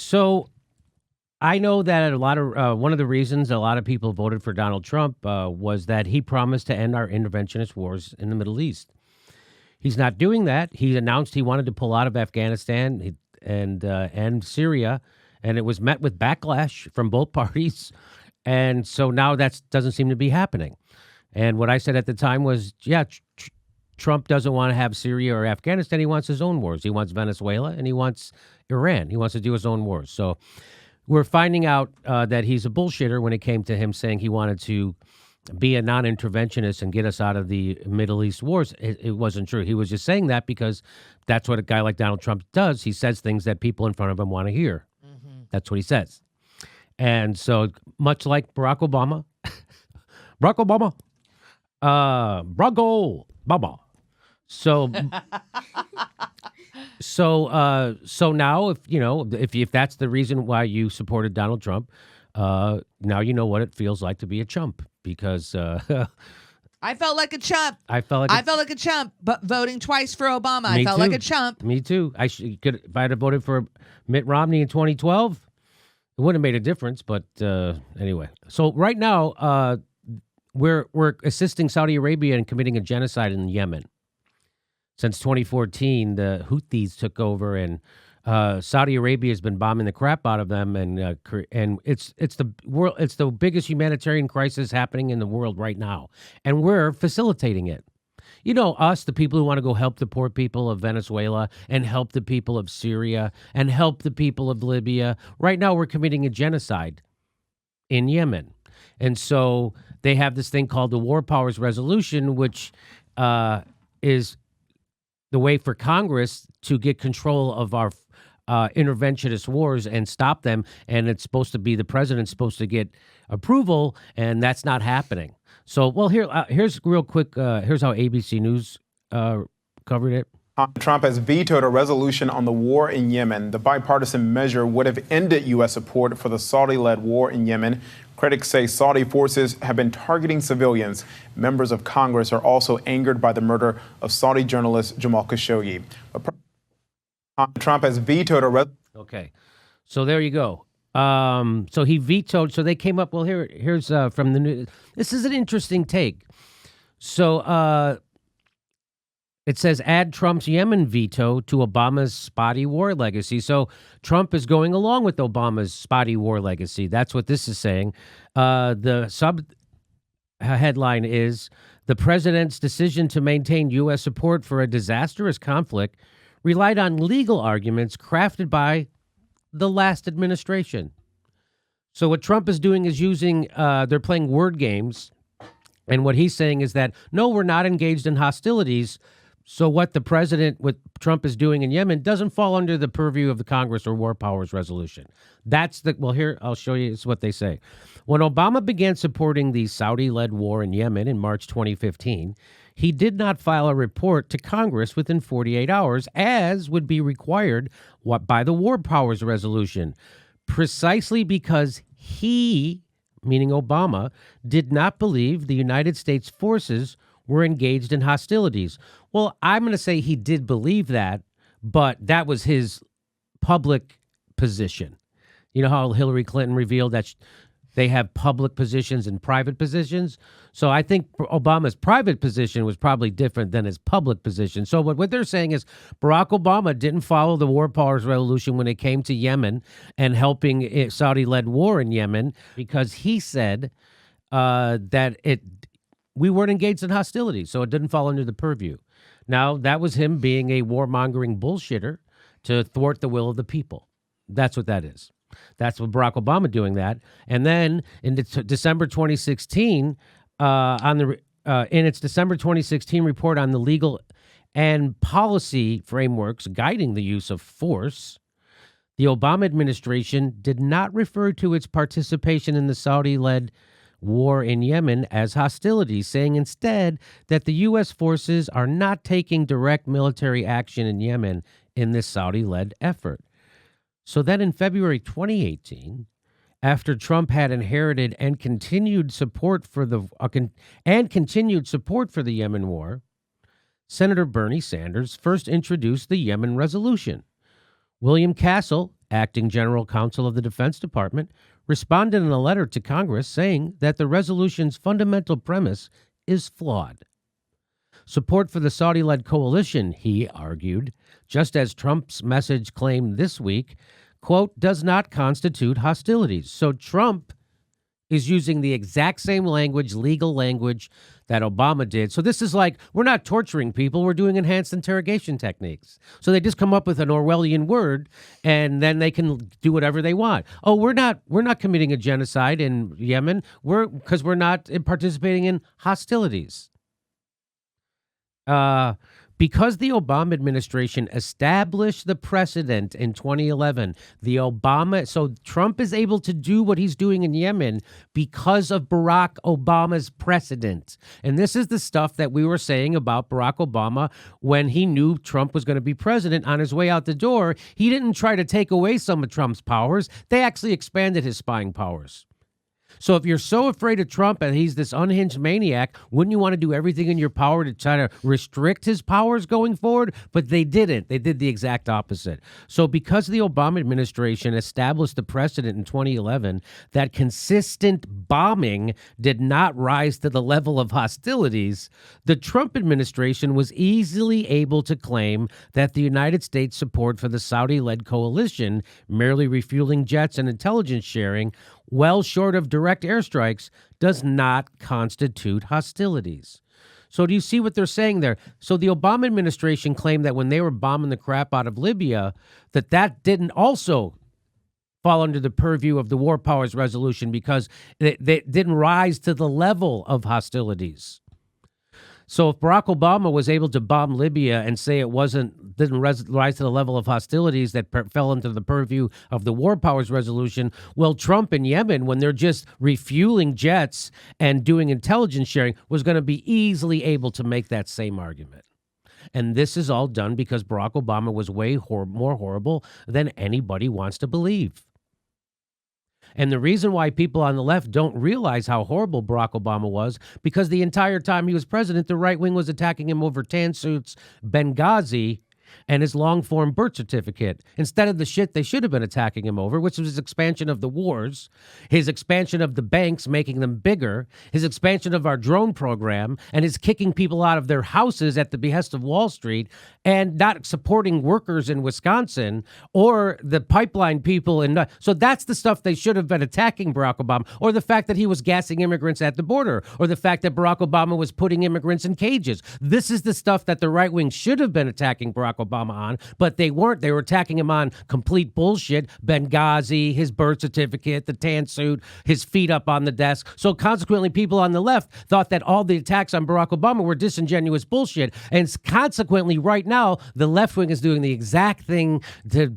So I know that a lot of one of the reasons a lot of people voted for Donald Trump was that he promised to end our interventionist wars in the Middle East. He's not doing that. He announced he wanted to pull out of Afghanistan and Syria, and it was met with backlash from both parties. And so now that doesn't seem to be happening. And what I said at the time was, yeah, Trump doesn't want to have Syria or Afghanistan. He wants his own wars. He wants Venezuela and he wants Iran. He wants to do his own wars. So we're finding out that he's a bullshitter when it came to him saying he wanted to be a non-interventionist and get us out of the Middle East wars. It wasn't true. He was just saying that because that's what a guy like Donald Trump does. He says things that people in front of him want to hear. Mm-hmm. That's what he says. And so much like Barack Obama, Barack Obama. So now if that's the reason why you supported Donald Trump, now you know what it feels like to be a chump because I felt like a chump. I felt like a chump, but voting twice for Obama, I felt like a chump. Me too. If I had voted for Mitt Romney in 2012, it wouldn't have made a difference. But anyway, so right now we're assisting Saudi Arabia in committing a genocide in Yemen. Since 2014, the Houthis took over, and Saudi Arabia has been bombing the crap out of them, and it's the biggest humanitarian crisis happening in the world right now, and we're facilitating it. You know, us, the people who want to go help the poor people of Venezuela and help the people of Syria and help the people of Libya. Right now, we're committing a genocide in Yemen, and so they have this thing called the War Powers Resolution, which is the way for Congress to get control of our interventionist wars and stop them. And it's supposed to be the president's supposed to get approval, and that's not happening. So, well, here's real quick. Here's how ABC News covered it. Trump has vetoed a resolution on the war in Yemen. The bipartisan measure would have ended U.S. support for the Saudi-led war in Yemen. Critics say Saudi forces have been targeting civilians. Members of Congress are also angered by the murder of Saudi journalist Jamal Khashoggi. Trump has vetoed a Okay, so there you go. So he vetoed. So they came up. Well, here's from the news. This is an interesting take. So it says add Trump's Yemen veto to Obama's spotty war legacy. So Trump is going along with Obama's spotty war legacy. That's what this is saying. The sub headline is the president's decision to maintain U.S. support for a disastrous conflict relied on legal arguments crafted by the last administration. So what Trump is doing is they're playing word games. And what he's saying is that, no, we're not engaged in hostilities. So what Trump is doing in Yemen doesn't fall under the purview of the Congress or War Powers Resolution. Here, I'll show you. It's what they say. When Obama began supporting the Saudi-led war in Yemen in March 2015, he did not file a report to Congress within 48 hours, as would be required by the War Powers Resolution, precisely because he, meaning Obama, did not believe the United States forces were engaged in hostilities. Well, I'm going to say he did believe that, but that was his public position. You know how Hillary Clinton revealed that they have public positions and private positions? So I think Obama's private position was probably different than his public position. So what they're saying is Barack Obama didn't follow the War Powers Resolution when it came to Yemen and helping Saudi-led war in Yemen because he said we weren't engaged in hostilities, so it didn't fall under the purview. Now, that was him being a warmongering bullshitter to thwart the will of the people. That's what that is. That's what Barack Obama doing that. And then in December 2016, in its December 2016 report on the legal and policy frameworks guiding the use of force, the Obama administration did not refer to its participation in the Saudi-led war in Yemen as hostilities, saying instead that the U.S. forces are not taking direct military action in Yemen in this Saudi-led effort. So then in February 2018, after Trump had inherited and continued support for the Yemen war, Senator Bernie Sanders first introduced the Yemen resolution. William Castle, acting general counsel of the Defense Department, responded in a letter to Congress saying that the resolution's fundamental premise is flawed. Support for the Saudi-led coalition, he argued, just as Trump's message claimed this week, quote, does not constitute hostilities. So Trump is using the exact same language, legal language, that Obama did. So this is like, we're not torturing people, we're doing enhanced interrogation techniques. So they just come up with an Orwellian word, and then they can do whatever they want. Oh, we're not committing a genocide in Yemen, because we're not participating in hostilities. Because the Obama administration established the precedent in 2011, so Trump is able to do what he's doing in Yemen because of Barack Obama's precedent. And this is the stuff that we were saying about Barack Obama when he knew Trump was going to be president. On his way out the door, he didn't try to take away some of Trump's powers. They actually expanded his spying powers. So if you're so afraid of Trump and he's this unhinged maniac, wouldn't you want to do everything in your power to try to restrict his powers going forward? But they didn't. They did the exact opposite. So because the Obama administration established the precedent in 2011 that consistent bombing did not rise to the level of hostilities, the Trump administration was easily able to claim that the United States' support for the Saudi-led coalition, merely refueling jets and intelligence sharing, well short of direct airstrikes, does not constitute hostilities. So do you see what they're saying there? So the Obama administration claimed that when they were bombing the crap out of Libya, that didn't also fall under the purview of the War Powers Resolution because they didn't rise to the level of hostilities. So if Barack Obama was able to bomb Libya and say it didn't rise to the level of hostilities that fell into the purview of the War Powers Resolution, well, Trump in Yemen, when they're just refueling jets and doing intelligence sharing, was going to be easily able to make that same argument. And this is all done because Barack Obama was way more horrible than anybody wants to believe. And the reason why people on the left don't realize how horrible Barack Obama was, because the entire time he was president, the right wing was attacking him over tan suits, Benghazi, and his long-form birth certificate, instead of the shit they should have been attacking him over, which was his expansion of the wars, his expansion of the banks, making them bigger, his expansion of our drone program, and his kicking people out of their houses at the behest of Wall Street, and not supporting workers in Wisconsin or the pipeline people. So that's the stuff they should have been attacking Barack Obama, or the fact that he was gassing immigrants at the border, or the fact that Barack Obama was putting immigrants in cages. This is the stuff that the right wing should have been attacking Barack Obama on, but they weren't. They were attacking him on complete bullshit. Benghazi, his birth certificate, the tan suit, his feet up on the desk. So consequently, people on the left thought that all the attacks on Barack Obama were disingenuous bullshit. And consequently, right now, the left wing is doing the exact thing to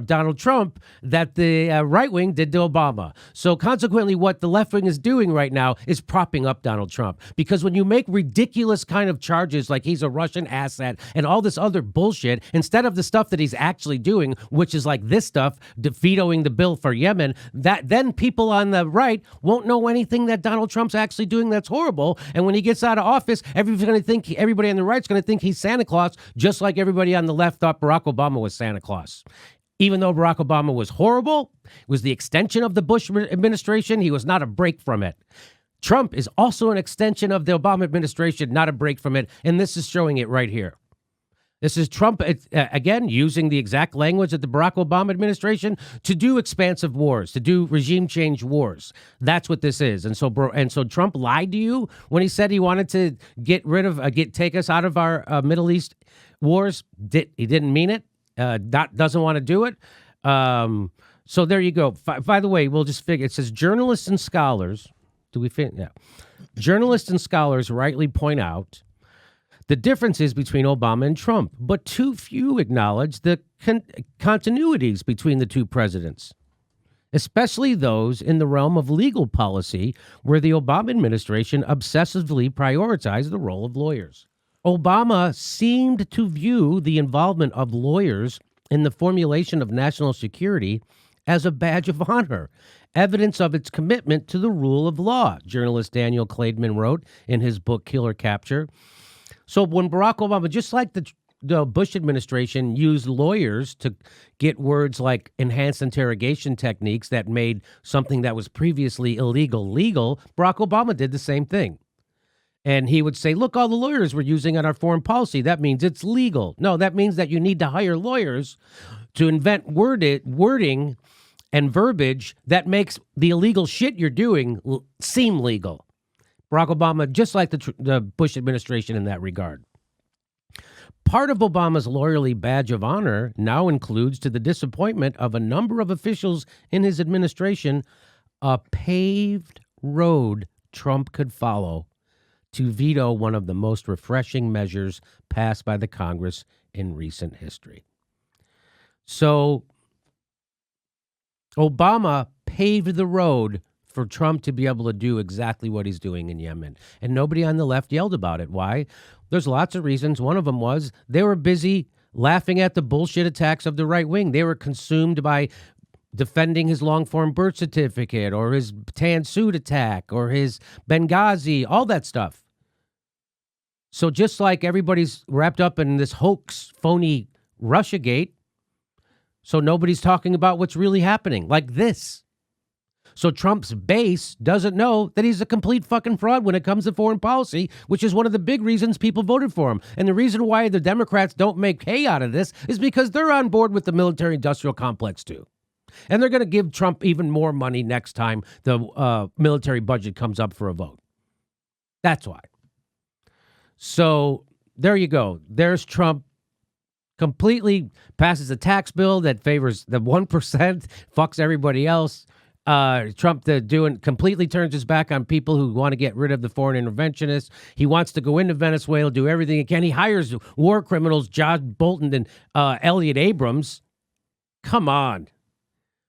Donald Trump that the right wing did to Obama. So consequently, what the left wing is doing right now is propping up Donald Trump. Because when you make ridiculous kind of charges like he's a Russian asset and all this other bullshit, instead of the stuff that he's actually doing, which is like this stuff, vetoing the bill for Yemen, that then people on the right won't know anything that Donald Trump's actually doing that's horrible. And when he gets out of office, everybody on the right's going to think he's Santa Claus, just like everybody on the left thought Barack Obama was Santa Claus. Even though Barack Obama was horrible, was the extension of the Bush administration, he was not a break from it. Trump is also an extension of the Obama administration, not a break from it. And this is showing it right here. This is Trump, again, using the exact language of the Barack Obama administration to do expansive wars, to do regime change wars. That's what this is. And so Trump lied to you when he said he wanted to take us out of our Middle East wars. He didn't mean it. Doesn't want to do it. So there you go. By the way, we'll just figure. It says journalists and scholars. Yeah. Journalists and scholars rightly point out the differences between Obama and Trump, but too few acknowledge the continuities between the two presidents, especially those in the realm of legal policy, where the Obama administration obsessively prioritized the role of lawyers. Obama seemed to view the involvement of lawyers in the formulation of national security as a badge of honor, evidence of its commitment to the rule of law, journalist Daniel Klaidman wrote in his book Killer Capture. So when Barack Obama, just like the Bush administration used lawyers to get words like enhanced interrogation techniques that made something that was previously illegal legal. Barack Obama did the same thing. And he would say, look, all the lawyers we're using on our foreign policy, that means it's legal. No, that means that you need to hire lawyers to invent wording and verbiage that makes the illegal shit you're doing seem legal. Barack Obama, just like the Bush administration in that regard. Part of Obama's loyalty badge of honor now includes, to the disappointment of a number of officials in his administration, a paved road Trump could follow to veto one of the most refreshing measures passed by the Congress in recent history. So Obama paved the road for Trump to be able to do exactly what he's doing in Yemen. And nobody on the left yelled about it. Why? There's lots of reasons. One of them was they were busy laughing at the bullshit attacks of the right wing. They were consumed by defending his long-form birth certificate or his tan suit attack or his Benghazi, all that stuff. So just like everybody's wrapped up in this hoax, phony Russiagate, so nobody's talking about what's really happening, like this. So Trump's base doesn't know that he's a complete fucking fraud when it comes to foreign policy, which is one of the big reasons people voted for him. And the reason why the Democrats don't make hay out of this is because they're on board with the military-industrial complex too. And they're going to give Trump even more money next time the military budget comes up for a vote. That's why. So there you go. There's Trump completely passes a tax bill that favors the 1%, fucks everybody else. Trump completely turns his back on people who want to get rid of the foreign interventionists. He wants to go into Venezuela, do everything he can. He hires war criminals, John Bolton and Elliot Abrams. Come on.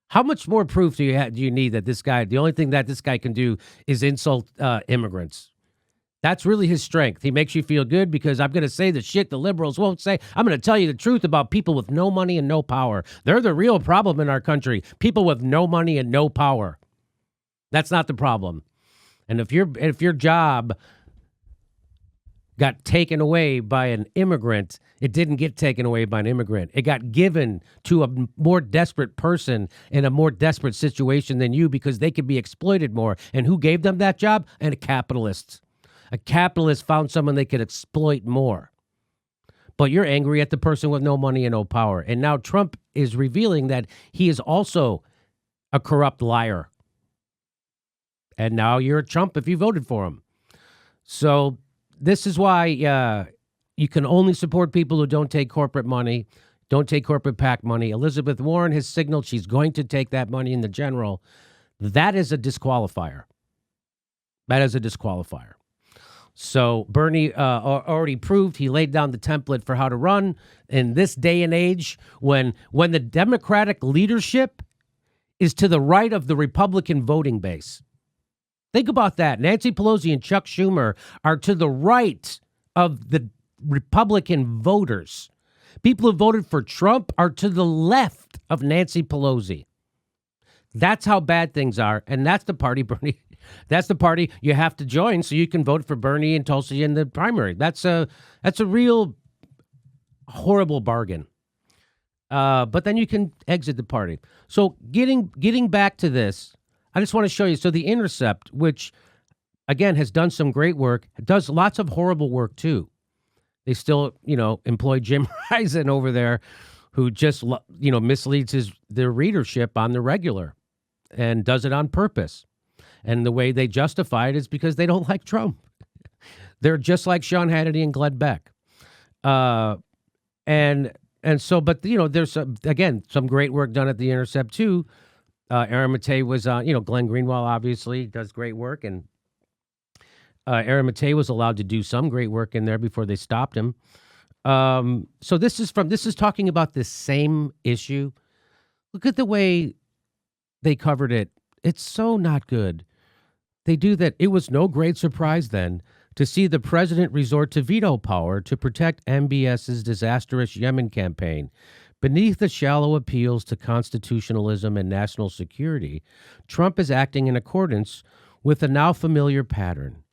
How much more proof do you need that this guy, the only thing that this guy can do is insult immigrants? That's really his strength. He makes you feel good because I'm going to say the shit the liberals won't say. I'm going to tell you the truth about people with no money and no power. They're the real problem in our country. People with no money and no power. That's not the problem. And if your job got taken away by an immigrant, it didn't get taken away by an immigrant. It got given to a more desperate person in a more desperate situation than you because they could be exploited more. And who gave them that job? And a capitalist. A capitalist found someone they could exploit more. But you're angry at the person with no money and no power. And now Trump is revealing that he is also a corrupt liar. And now you're a chump if you voted for him. So this is why you can only support people who don't take corporate money, don't take corporate PAC money. Elizabeth Warren has signaled she's going to take that money in the general. That is a disqualifier. That is a disqualifier. So Bernie already proved he laid down the template for how to run in this day and age when the Democratic leadership is to the right of the Republican voting base. Think about that. Nancy Pelosi and Chuck Schumer are to the right of the Republican voters. People who voted for Trump are to the left of Nancy Pelosi. That's how bad things are, and that's the party Bernie. That's the party you have to join so you can vote for Bernie and Tulsi in the primary. That's a real horrible bargain. But then you can exit the party. So getting back to this, I just want to show you. So The Intercept, which again has done some great work, does lots of horrible work too. They still, employ Jim Risen over there, who just misleads their readership on the regular, and does it on purpose. And the way they justify it is because they don't like Trump. They're just like Sean Hannity and Glenn Beck. And so, but, there's, some great work done at The Intercept, too. Aaron Matei was, Glenn Greenwald obviously does great work. And Aaron Matei was allowed to do some great work in there before they stopped him. So this is talking about this same issue. Look at the way they covered it. It's so not good. They do that. It was no great surprise then to see the president resort to veto power to protect MBS's disastrous Yemen campaign. Beneath the shallow appeals to constitutionalism and national security, Trump is acting in accordance with a now familiar pattern,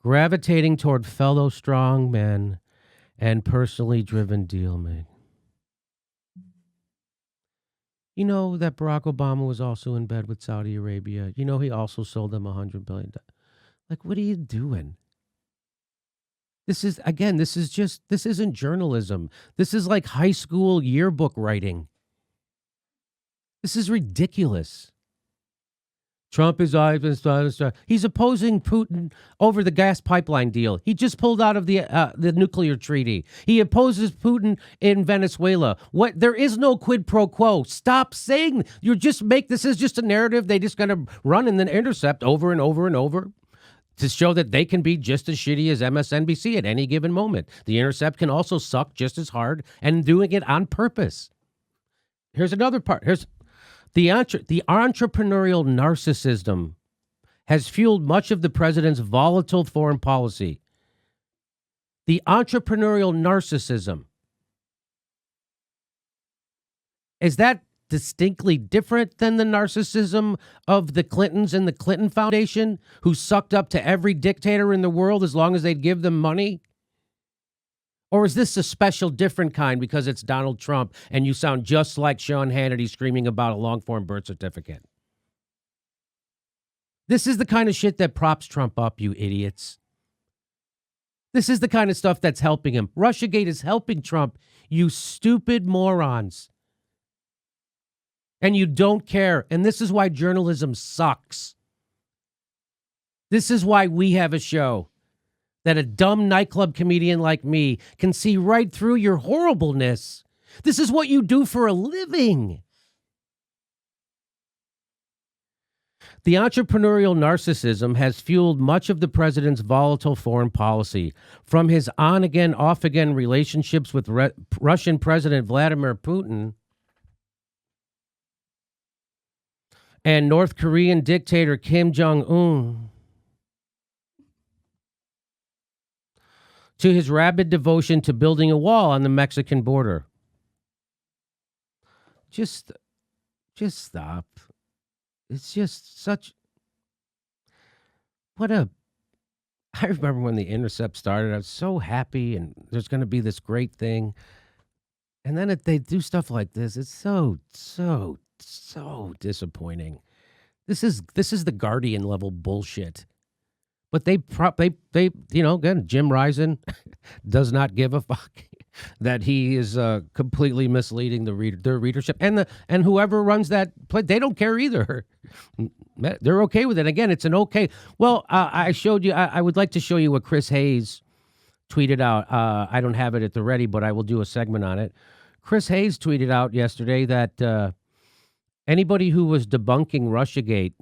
gravitating toward fellow strong men and personally driven deal made. You know that Barack Obama was also in bed with Saudi Arabia. You know he also sold them $100 billion. Like, what are you doing? This isn't journalism. This is like high school yearbook writing. This is ridiculous. Trump is he's opposing Putin over the gas pipeline deal. He just pulled out of the nuclear treaty. He opposes Putin in Venezuela. What? There is no quid pro quo. Stop saying this is just a narrative they just gonna run and then intercept over and over and over to show that they can be just as shitty as MSNBC at any given moment. The Intercept can also suck just as hard and doing it on purpose. Here's another part. Here's the entrepreneurial narcissism has fueled much of the president's volatile foreign policy. The entrepreneurial narcissism. Is that distinctly different than the narcissism of the Clintons and the Clinton Foundation, who sucked up to every dictator in the world as long as they'd give them money? Or is this a special different kind because it's Donald Trump and you sound just like Sean Hannity screaming about a long-form birth certificate? This is the kind of shit that props Trump up, you idiots. This is the kind of stuff that's helping him. Russiagate is helping Trump, you stupid morons. And you don't care. And this is why journalism sucks. This is why we have a show. That a dumb nightclub comedian like me can see right through your horribleness. This is what you do for a living. The entrepreneurial narcissism has fueled much of the president's volatile foreign policy, from his on-again, off-again relationships with Russian President Vladimir Putin and North Korean dictator Kim Jong-un, to his rabid devotion to building a wall on the Mexican border. Just stop. It's just such... I remember when The Intercept started, I was so happy and there's going to be this great thing. And then they do stuff like this. It's so disappointing. This is the Guardian level bullshit. But they again, Jim Risen does not give a fuck that he is completely misleading their readership, and whoever runs that play, they don't care either. They're okay with it. Again, it's an okay. Well, I showed you. I would like to show you what Chris Hayes tweeted out. I don't have it at the ready, but I will do a segment on it. Chris Hayes tweeted out yesterday that anybody who was debunking Russiagate,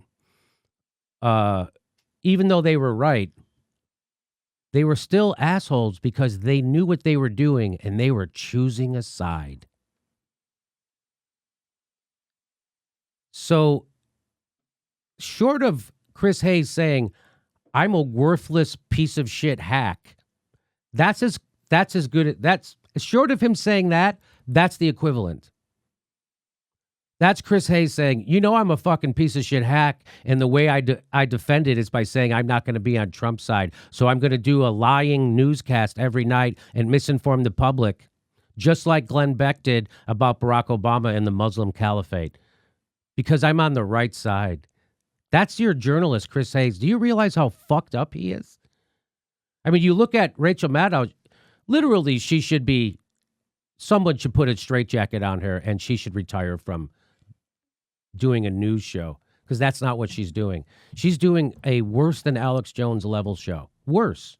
even though they were right, they were still assholes because they knew what they were doing and they were choosing a side. So, short of Chris Hayes saying, I'm a worthless piece of shit hack, that's as good. That's short of him saying that, that's the equivalent. That's Chris Hayes saying, I'm a fucking piece of shit hack, and the way I defend it is by saying I'm not going to be on Trump's side, so I'm going to do a lying newscast every night and misinform the public, just like Glenn Beck did about Barack Obama and the Muslim Caliphate, because I'm on the right side. That's your journalist, Chris Hayes. Do you realize how fucked up he is? I mean, you look at Rachel Maddow, literally someone should put a straitjacket on her and she should retire from doing a news show, because that's not what she's doing. She's doing a worse than Alex Jones level show. Worse.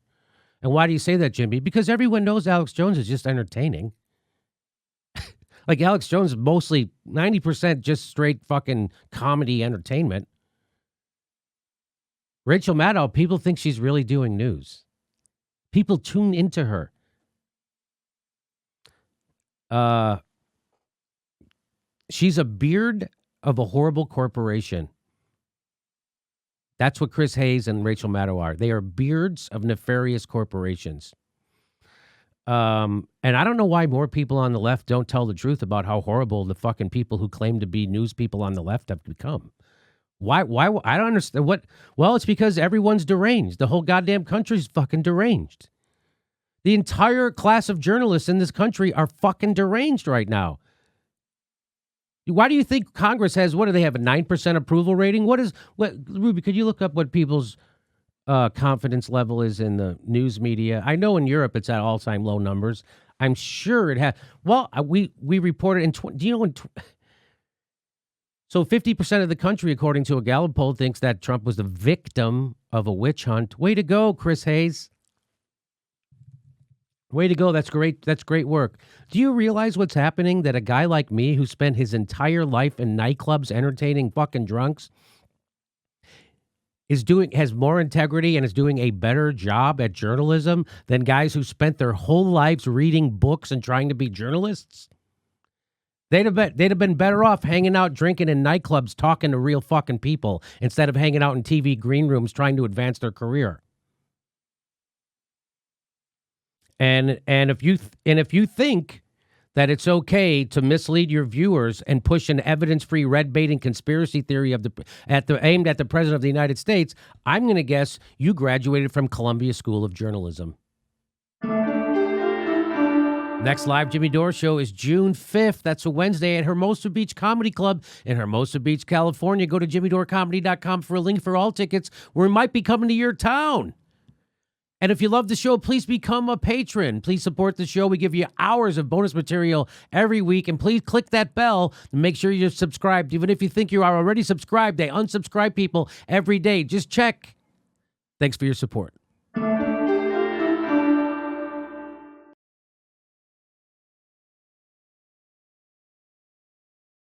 And why do you say that, Jimmy? Because everyone knows Alex Jones is just entertaining. Like, Alex Jones is mostly 90% just straight fucking comedy entertainment. Rachel Maddow, people think she's really doing news. People tune into her. She's a beard of a horrible corporation. That's what Chris Hayes and Rachel Maddow are. They are beards of nefarious corporations. And I don't know why more people on the left don't tell the truth about how horrible the fucking people who claim to be news people on the left have become. Why? I don't understand what. Well, it's because everyone's deranged. The whole goddamn country's fucking deranged. The entire class of journalists in this country are fucking deranged right now. Why do you think Congress has, what do they have, a 9% approval rating? Ruby, could you look up what people's confidence level is in the news media? I know in Europe it's at all-time low numbers. I'm sure it has. Well, we reported in, do you know, so 50% of the country, according to a Gallup poll, thinks that Trump was the victim of a witch hunt. Way to go, Chris Hayes. Way to go. That's great. That's great work. Do you realize what's happening? That a guy like me who spent his entire life in nightclubs entertaining fucking drunks has more integrity and is doing a better job at journalism than guys who spent their whole lives reading books and trying to be journalists? They'd have been better off hanging out, drinking in nightclubs, talking to real fucking people instead of hanging out in TV green rooms trying to advance their career. And if you think that it's okay to mislead your viewers and push an evidence-free red baiting conspiracy theory aimed at the president of the United States, I'm going to guess you graduated from Columbia School of Journalism. Next live Jimmy Dore show is June 5th. That's a Wednesday at Hermosa Beach Comedy Club in Hermosa Beach, California. Go to jimmydorecomedy.com for a link for all tickets. We might be coming to your town. And if you love the show, please become a patron. Please support the show. We give you hours of bonus material every week. And please click that bell and make sure you're subscribed. Even if you think you are already subscribed, they unsubscribe people every day. Just check. Thanks for your support.